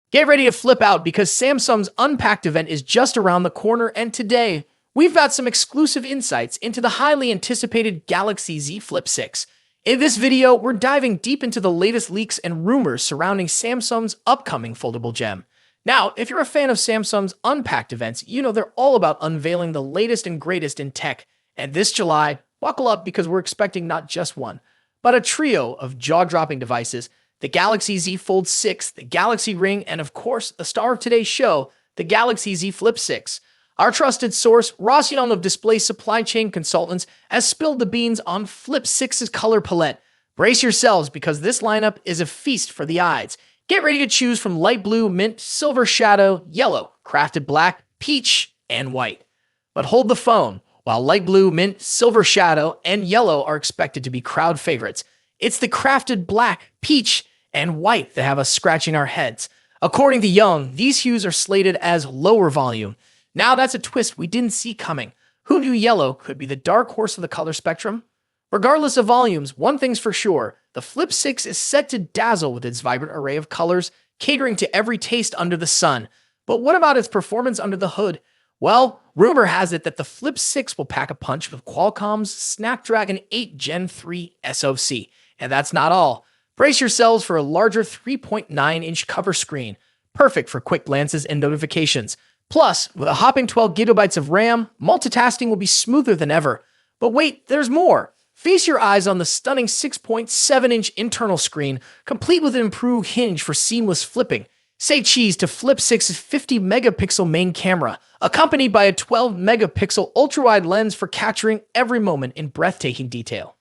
Get ready to flip out because Samsung's Unpacked event is just around the corner, and today we've got some exclusive insights into the highly anticipated Galaxy Z Flip 6. In this video, we're diving deep into the latest leaks and rumors surrounding Samsung's upcoming foldable gem. Now, if you're a fan of Samsung's Unpacked events, you know they're all about unveiling the latest and greatest in tech. And this July, buckle up because we're expecting not just one, but a trio of jaw-dropping devices: the Galaxy Z Fold 6, the Galaxy Ring, and of course, the star of today's show, the Galaxy Z Flip 6. Our trusted source, Ross Young of Display Supply Chain Consultants, has spilled the beans on Flip 6's color palette. Brace yourselves because this lineup is a feast for the eyes. Get ready to choose from light blue, mint, silver shadow, yellow, crafted black, peach, and white. But hold the phone. While light blue, mint, silver shadow, and yellow are expected to be crowd favorites, it's the crafted black, peach, and white that have us scratching our heads. According to Young, these hues are slated as lower volume. Now that's a twist we didn't see coming. Who knew yellow could be the dark horse of the color spectrum? Regardless of volumes, one thing's for sure: the Flip 6 is set to dazzle with its vibrant array of colors, catering to every taste under the sun. But what about its performance under the hood? Well, rumor has it that the Flip 6 will pack a punch with Qualcomm's Snapdragon 8 Gen 3 SoC. And that's not all. Brace yourselves for a larger 3.9-inch cover screen, perfect for quick glances and notifications. Plus, with a hopping 12 gigabytes of RAM, multitasking will be smoother than ever. But wait, there's more. Feast your eyes on the stunning 6.7-inch internal screen, complete with an improved hinge for seamless flipping. Say cheese to Flip 6's 50-megapixel main camera, accompanied by a 12-megapixel ultra-wide lens for capturing every moment in breathtaking detail.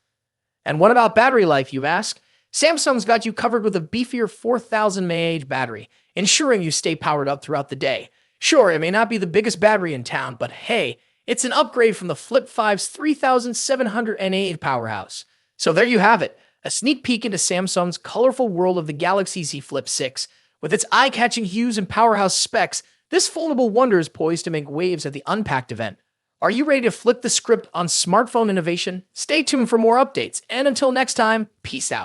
And what about battery life, you ask? Samsung's got you covered with a beefier 4,000 mAh battery, ensuring you stay powered up throughout the day. Sure, it may not be the biggest battery in town, but hey, it's an upgrade from the Flip 5's 3,700 mAh powerhouse. So there you have it, a sneak peek into Samsung's colorful world of the Galaxy Z Flip 6. With its eye-catching hues and powerhouse specs, this foldable wonder is poised to make waves at the Unpacked event. Are you ready to flip the script on smartphone innovation? Stay tuned for more updates, and until next time, peace out.